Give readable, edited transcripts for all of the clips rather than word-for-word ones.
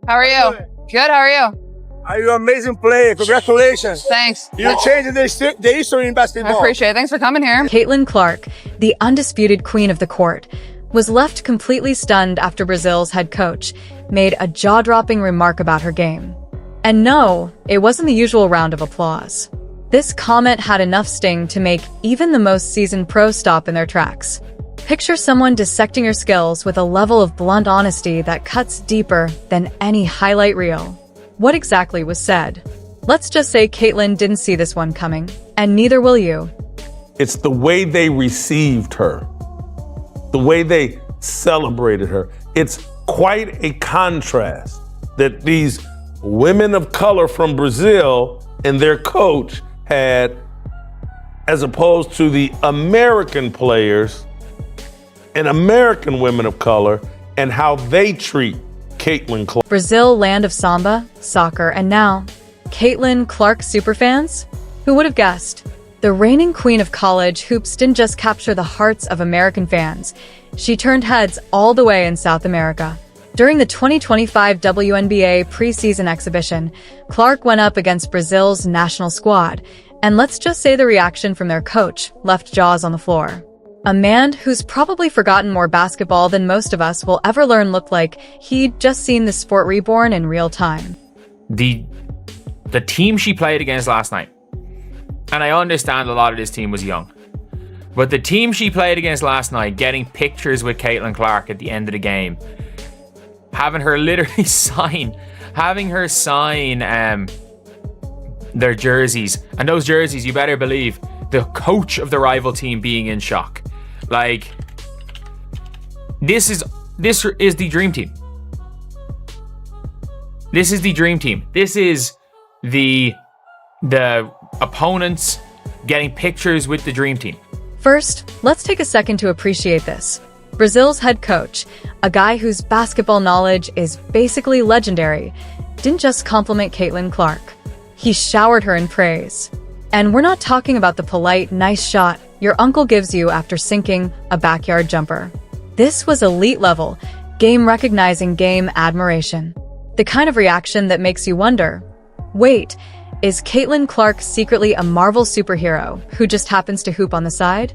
How are you? Good, how are you? Are you an amazing player? Congratulations. Thanks. You changed the history in basketball. I appreciate it. Thanks for coming here. Caitlin Clark, the undisputed queen of the court, was left completely stunned after Brazil's head coach made a jaw-dropping remark about her game. And no, it wasn't the usual round of applause. This comment had enough sting to make even the most seasoned pros stop in their tracks. Picture someone dissecting your skills with a level of blunt honesty that cuts deeper than any highlight reel. What exactly was said? Let's just say Caitlin didn't see this one coming, and neither will you. It's the way they received her, the way they celebrated her. It's quite a contrast that these women of color from Brazil and their coach had, as opposed to the American players and American women of color and how they treat Caitlin Clark. Brazil, land of samba, soccer, and now, Caitlin Clark superfans? Who would have guessed? The reigning queen of college hoops didn't just capture the hearts of American fans. She turned heads all the way in South America. During the 2025 WNBA preseason exhibition, Clark went up against Brazil's national squad, and let's just say the reaction from their coach left jaws on the floor. A man who's probably forgotten more basketball than most of us will ever learn looked like he'd just seen the sport reborn in real time. The team she played against last night, and I understand a lot of this team was young, but the team she played against last night, getting pictures with Caitlin Clark at the end of the game, having her literally sign their jerseys, and those jerseys, you better believe, the coach of the rival team being in shock. Like, this is the dream team. This is the dream team. This is the opponents getting pictures with the dream team. First, let's take a second to appreciate this. Brazil's head coach, a guy whose basketball knowledge is basically legendary, didn't just compliment Caitlin Clark. He showered her in praise. And we're not talking about the polite, nice shot your uncle gives you after sinking a backyard jumper. This was elite level, game-recognizing game admiration. The kind of reaction that makes you wonder, wait, is Caitlin Clark secretly a Marvel superhero who just happens to hoop on the side?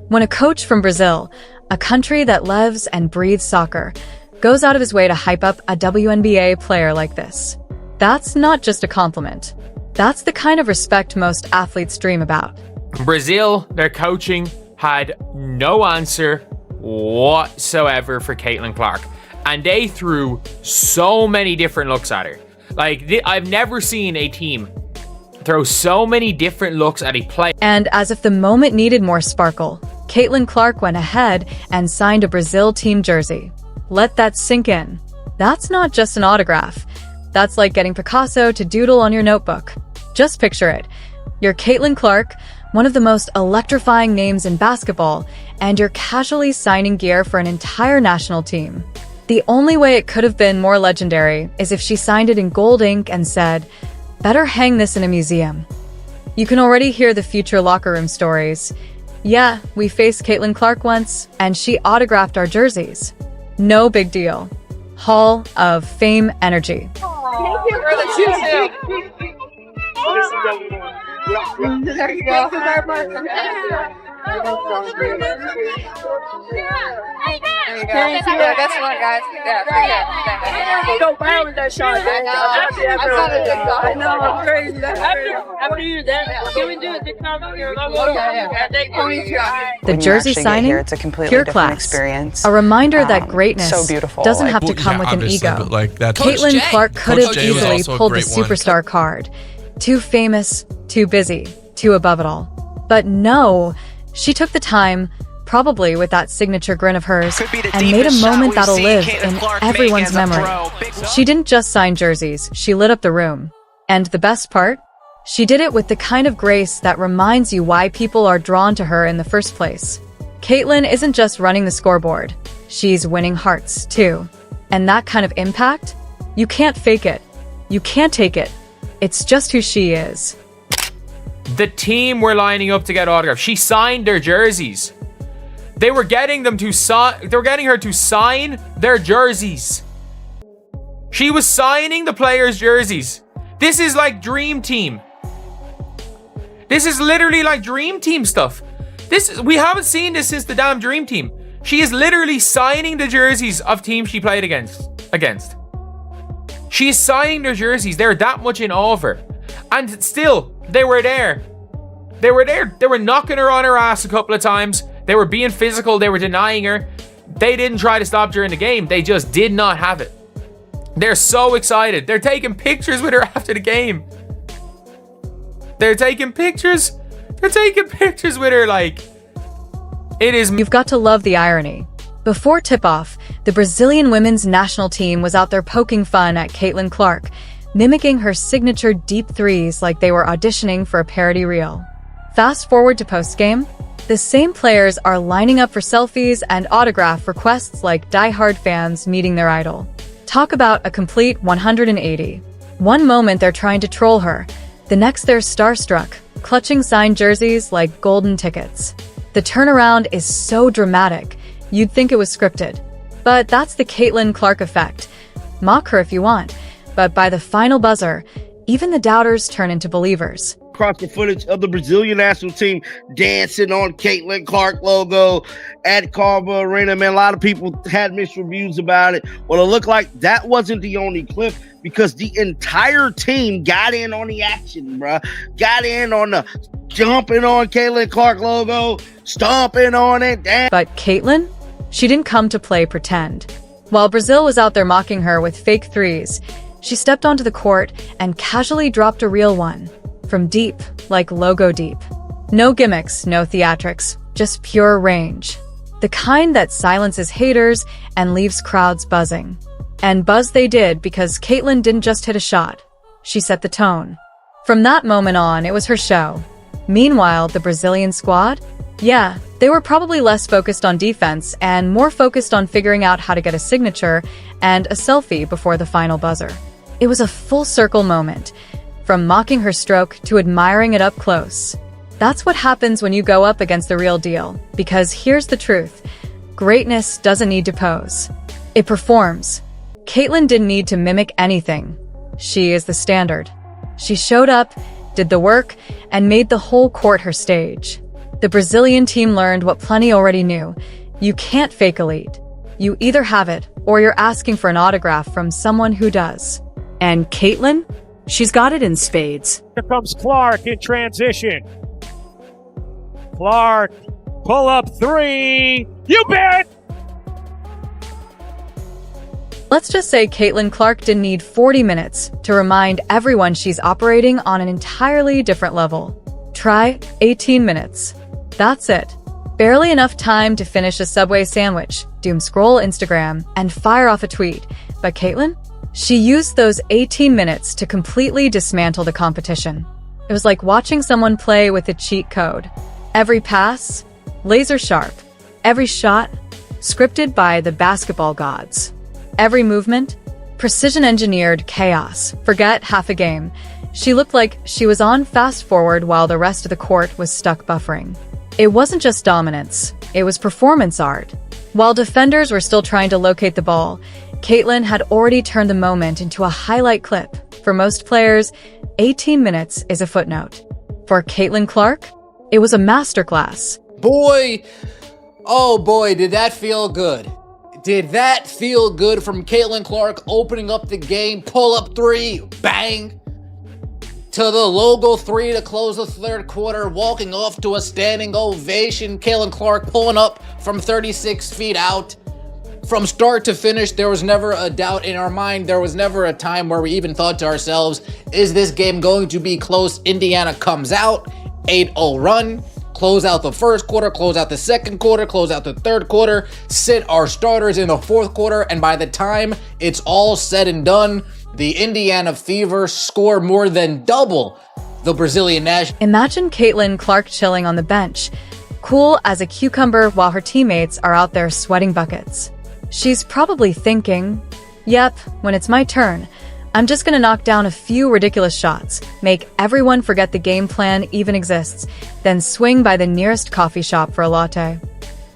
When a coach from Brazil, a country that lives and breathes soccer, goes out of his way to hype up a WNBA player like this, that's not just a compliment. That's the kind of respect most athletes dream about. Brazil, their coaching had no answer whatsoever for Caitlin Clark. And they threw so many different looks at her. Like, I've never seen a team throw so many different looks at a player. And as if the moment needed more sparkle, Caitlin Clark went ahead and signed a Brazil team jersey. Let that sink in. That's not just an autograph. That's like getting Picasso to doodle on your notebook. Just picture it. You're Caitlin Clark, one of the most electrifying names in basketball, and you're casually signing gear for an entire national team. The only way it could have been more legendary is if she signed it in gold ink and said, "Better hang this in a museum." You can already hear the future locker room stories. Yeah, we faced Caitlin Clark once, and she autographed our jerseys. No big deal. Hall of Fame energy. Thank you for the tutu. There you go. There you go. Yeah, that's one, guys. Yeah, Go viral with that shot. I know, I'm crazy. After you do that, can we do a TikTok on your logo? The jersey signing, it's a completely pure different class. experience. A reminder that greatness so beautiful. doesn't have to come with an obviously, ego. but, like, that's Caitlin Clark could have Jay was easily also a pulled the great one. superstar card. Too famous, too busy, too above it all. But no, she took the time, probably with that signature grin of hers, and made a moment that'll live in everyone's memory. She didn't just sign jerseys, she lit up the room. And the best part? She did it with the kind of grace that reminds you why people are drawn to her in the first place. Caitlin isn't just running the scoreboard, she's winning hearts, too. And that kind of impact? You can't fake it. You can't take it. It's just who she is. The team were lining up to get autographs. She signed their jerseys. They were getting them to sign. They were getting her to sign their jerseys. She was signing the players' jerseys. This is like Dream Team. This is literally like Dream Team stuff. We haven't seen this since the damn Dream Team. She is literally signing the jerseys of teams she played against. She is signing their jerseys. They're that much in awe of her. And still, they were there. They were there. They were knocking her on her ass a couple of times. They were being physical. They were denying her. They didn't try to stop during the game. They just did not have it. They're so excited. They're taking pictures with her after the game. They're taking pictures with her like it is. You've got to love the irony. Before tip-off, the Brazilian women's national team was out there poking fun at Caitlin Clark, mimicking her signature deep threes like they were auditioning for a parody reel. Fast forward to post-game, the same players are lining up for selfies and autograph requests like die-hard fans meeting their idol. Talk about a complete 180. One moment they're trying to troll her, the next they're starstruck, clutching signed jerseys like golden tickets. The turnaround is so dramatic, you'd think it was scripted. But that's the Caitlin Clark effect. Mock her if you want, but by the final buzzer, even the doubters turn into believers. Across the footage of the Brazilian national team dancing on Caitlin Clark logo at Carver Arena. Man, a lot of people had mixed reviews about it. Well, it looked like that wasn't the only clip because the entire team got in on the action, bruh. Got in on the jumping on Caitlin Clark logo, stomping on it. But Caitlin? She didn't come to play pretend. While Brazil was out there mocking her with fake threes, she stepped onto the court and casually dropped a real one. From deep, like logo deep. No gimmicks, no theatrics, just pure range. The kind that silences haters and leaves crowds buzzing. And buzz they did because Caitlin didn't just hit a shot. She set the tone. From that moment on, it was her show. Meanwhile, the Brazilian squad? Yeah, they were probably less focused on defense and more focused on figuring out how to get a signature and a selfie before the final buzzer. It was a full circle moment. From mocking her stroke to admiring it up close. That's what happens when you go up against the real deal. Because here's the truth. Greatness doesn't need to pose. It performs. Caitlin didn't need to mimic anything. She is the standard. She showed up, did the work, and made the whole court her stage. The Brazilian team learned what plenty already knew. You can't fake elite. You either have it, or you're asking for an autograph from someone who does. And Caitlin? She's got it in spades. Here comes Clark in transition. Clark, pull up three. You bet! Let's just say Caitlin Clark didn't need 40 minutes to remind everyone she's operating on an entirely different level. Try 18 minutes. That's it. Barely enough time to finish a Subway sandwich, doom scroll Instagram, and fire off a tweet. But Caitlin? She used those 18 minutes to completely dismantle the competition. It was like watching someone play with a cheat code. Every pass, laser sharp. Every shot, scripted by the basketball gods. Every movement, precision-engineered chaos. Forget half a game. She looked like she was on fast forward while the rest of the court was stuck buffering. It wasn't just dominance, it was performance art. While defenders were still trying to locate the ball, Caitlin had already turned the moment into a highlight clip. For most players, 18 minutes is a footnote. For Caitlin Clark, it was a masterclass. Boy, oh boy, did that feel good. Did that feel good from Caitlin Clark opening up the game, pull up three, bang, to the logo three to close the third quarter, walking off to a standing ovation. Caitlin Clark pulling up from 36 feet out. From start to finish, there was never a doubt in our mind. There was never a time where we even thought to ourselves, is this game going to be close? Indiana comes out, 8-0 run, close out the first quarter, close out the second quarter, close out the third quarter, sit our starters in the fourth quarter, and by the time it's all said and done, the Indiana Fever score more than double the Brazilian national. Imagine Caitlin Clark chilling on the bench, cool as a cucumber while her teammates are out there sweating buckets. She's probably thinking, yep, when it's my turn, I'm just gonna knock down a few ridiculous shots, make everyone forget the game plan even exists, then swing by the nearest coffee shop for a latte.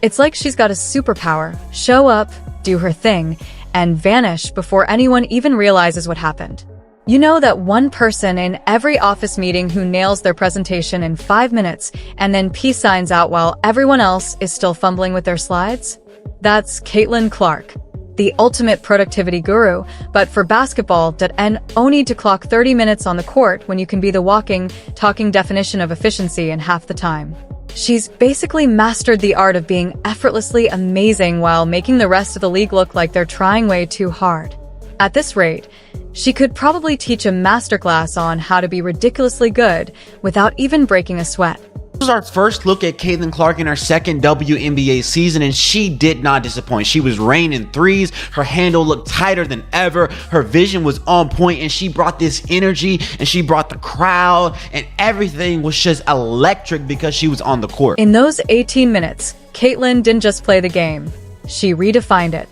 It's like she's got a superpower, show up, do her thing, and vanish before anyone even realizes what happened. You know that one person in every office meeting who nails their presentation in 5 minutes and then peace signs out while everyone else is still fumbling with their slides? That's Caitlin Clark, the ultimate productivity guru, but for basketball, no need to clock 30 minutes on the court when you can be the walking, talking definition of efficiency in half the time. She's basically mastered the art of being effortlessly amazing while making the rest of the league look like they're trying way too hard. At this rate, she could probably teach a masterclass on how to be ridiculously good without even breaking a sweat. This was our first look at Caitlin Clark in her second WNBA season, and she did not disappoint. She was raining threes, her handle looked tighter than ever, her vision was on point, and she brought this energy, and she brought the crowd, and everything was just electric because she was on the court. In those 18 minutes, Caitlin didn't just play the game, she redefined it.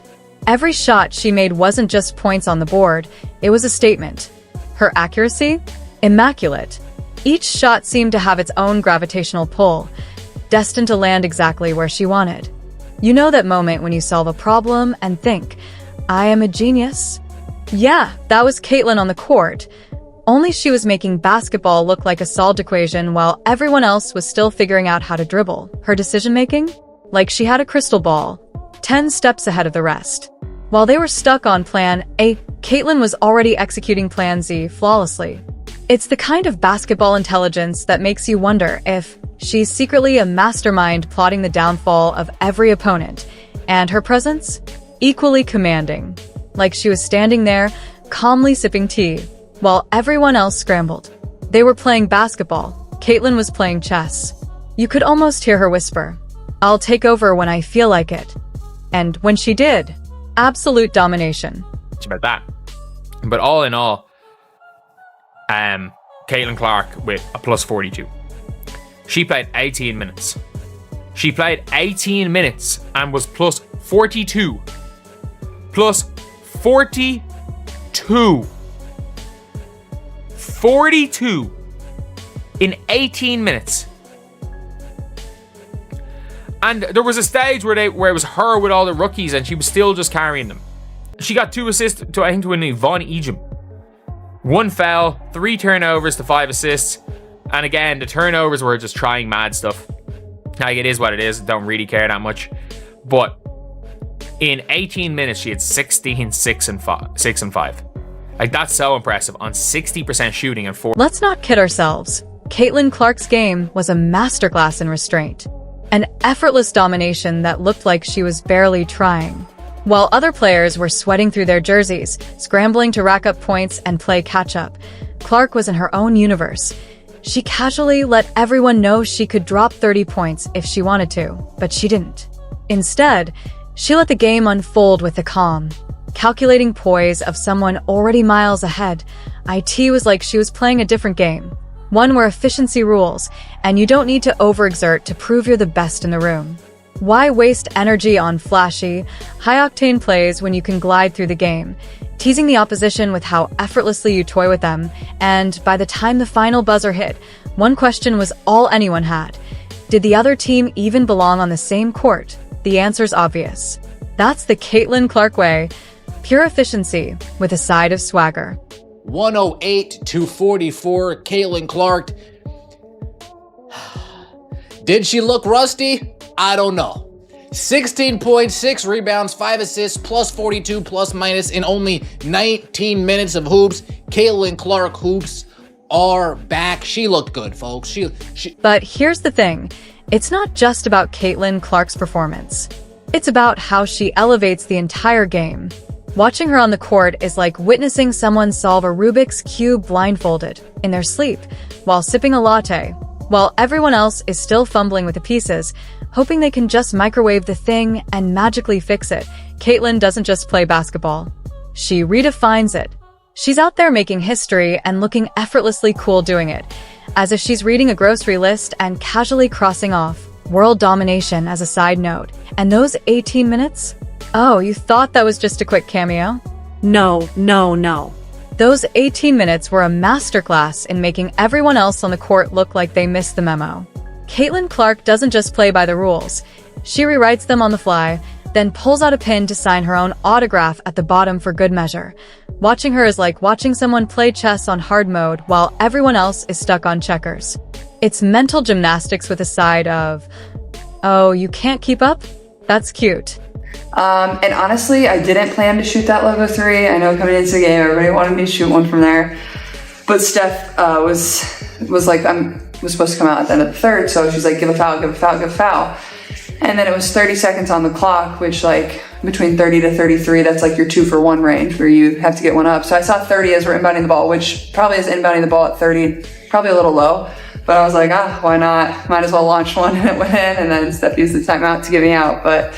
Every shot she made wasn't just points on the board, it was a statement. Her accuracy? Immaculate. Each shot seemed to have its own gravitational pull, destined to land exactly where she wanted. You know that moment when you solve a problem and think, I am a genius? Yeah, that was Caitlin on the court. Only she was making basketball look like a solved equation while everyone else was still figuring out how to dribble. Her decision-making? Like she had a crystal ball, 10 steps ahead of the rest. While they were stuck on Plan A, Caitlin was already executing Plan Z flawlessly. It's the kind of basketball intelligence that makes you wonder if she's secretly a mastermind plotting the downfall of every opponent, and her presence? Equally commanding. Like she was standing there, calmly sipping tea, while everyone else scrambled. They were playing basketball. Caitlin was playing chess. You could almost hear her whisper, I'll take over when I feel like it. And when she did, absolute domination. It's about that. But all in all, Caitlin Clark with a plus 42. She played 18 minutes. She played 18 minutes and was plus 42. Plus 42. 42 in 18 minutes. And there was a stage where it was her with all the rookies and she was still just carrying them. She got 2 assists to, I think, to a Von Ejim. 1 foul, 3 turnovers to 5 assists. And again, the turnovers were just trying mad stuff. Like, it is what it is. Don't really care that much. But in 18 minutes, she had 16, 6, and 5. Like, that's so impressive on 60% shooting and 4. Let's not kid ourselves. Caitlin Clark's game was a masterclass in restraint. An effortless domination that looked like she was barely trying. While other players were sweating through their jerseys, scrambling to rack up points and play catch-up, Clark was in her own universe. She casually let everyone know she could drop 30 points if she wanted to, but she didn't. Instead, she let the game unfold with the calm, calculating poise of someone already miles ahead. IT was like she was playing a different game, one where efficiency rules, and you don't need to overexert to prove you're the best in the room. Why waste energy on flashy, high-octane plays when you can glide through the game, teasing the opposition with how effortlessly you toy with them, and by the time the final buzzer hit, one question was all anyone had. Did the other team even belong on the same court? The answer's obvious. That's the Caitlin Clark way, pure efficiency with a side of swagger. 108-44, Caitlin Clark. Did she look rusty? I don't know. 16.6 rebounds, 5 assists, plus 42 plus minus in only 19 minutes of hoops. Caitlin Clark hoops are back. She looked good, folks. But here's the thing. It's not just about Caitlin Clark's performance. It's about how she elevates the entire game. Watching her on the court is like witnessing someone solve a Rubik's Cube blindfolded, in their sleep, while sipping a latte, while everyone else is still fumbling with the pieces, hoping they can just microwave the thing and magically fix it. Caitlin doesn't just play basketball. She redefines it. She's out there making history and looking effortlessly cool doing it, as if she's reading a grocery list and casually crossing off world domination as a side note. And those 18 minutes? Oh, you thought that was just a quick cameo? No. Those 18 minutes were a masterclass in making everyone else on the court look like they missed the memo. Caitlin Clark doesn't just play by the rules. She rewrites them on the fly, then pulls out a pin to sign her own autograph at the bottom for good measure. Watching her is like watching someone play chess on hard mode while everyone else is stuck on checkers. It's mental gymnastics with a side of, oh, you can't keep up? That's cute. And honestly, I didn't plan to shoot that logo 3. I know coming into the game, everybody wanted me to shoot one from there. But Steph was like, was supposed to come out at the end of the 3rd, so she's like, give a foul, give a foul, give a foul. And then it was 30 seconds on the clock, which like between 30 to 33, that's like your 2-for-1 range where you have to get one up. So I saw 30 as we're inbounding the ball, which probably is inbounding the ball at 30, probably a little low. But I was like, why not? Might as well launch one, and it went in, and then Steph used the timeout to get me out. But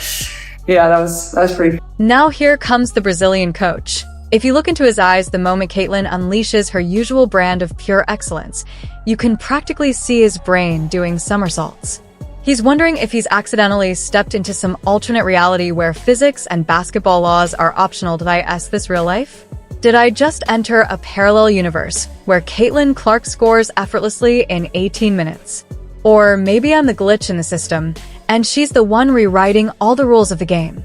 yeah, that was pretty. Now here comes the Brazilian coach. If you look into his eyes the moment Caitlin unleashes her usual brand of pure excellence, you can practically see his brain doing somersaults. He's wondering if he's accidentally stepped into some alternate reality where physics and basketball laws are optional. Did I ask this real life? Did I just enter a parallel universe where Caitlin Clark scores effortlessly in 18 minutes? Or maybe I'm the glitch in the system, and she's the one rewriting all the rules of the game.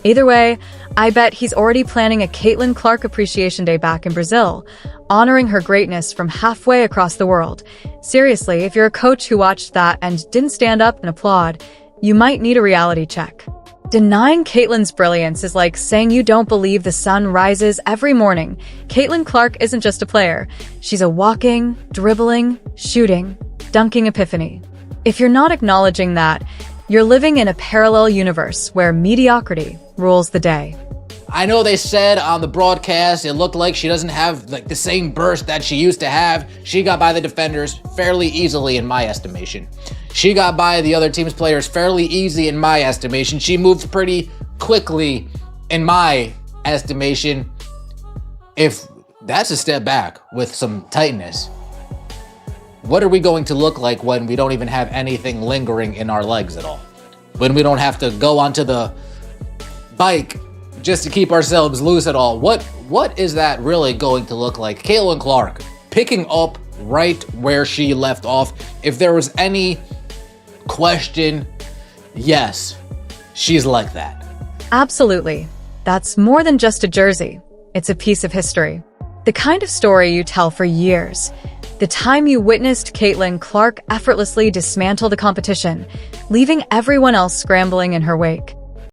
Either way, I bet he's already planning a Caitlin Clark Appreciation Day back in Brazil, honoring her greatness from halfway across the world. Seriously, if you're a coach who watched that and didn't stand up and applaud, you might need a reality check. Denying Caitlin's brilliance is like saying you don't believe the sun rises every morning. Caitlin Clark isn't just a player. She's a walking, dribbling, shooting, dunking epiphany. If you're not acknowledging that, you're living in a parallel universe where mediocrity rules the day. I know they said on the broadcast it looked like she doesn't have like the same burst that she used to have. She got by the defenders fairly easily in my estimation. She got by the other team's players fairly easy in my estimation. She moved pretty quickly in my estimation. If that's a step back with some tightness, what are we going to look like when we don't even have anything lingering in our legs at all? When we don't have to go onto the bike just to keep ourselves loose at all? What is that really going to look like? Caitlin Clark picking up right where she left off. If there was any question, yes, she's like that. Absolutely. That's more than just a jersey. It's a piece of history. The kind of story you tell for years. The time you witnessed Caitlin Clark effortlessly dismantle the competition, leaving everyone else scrambling in her wake.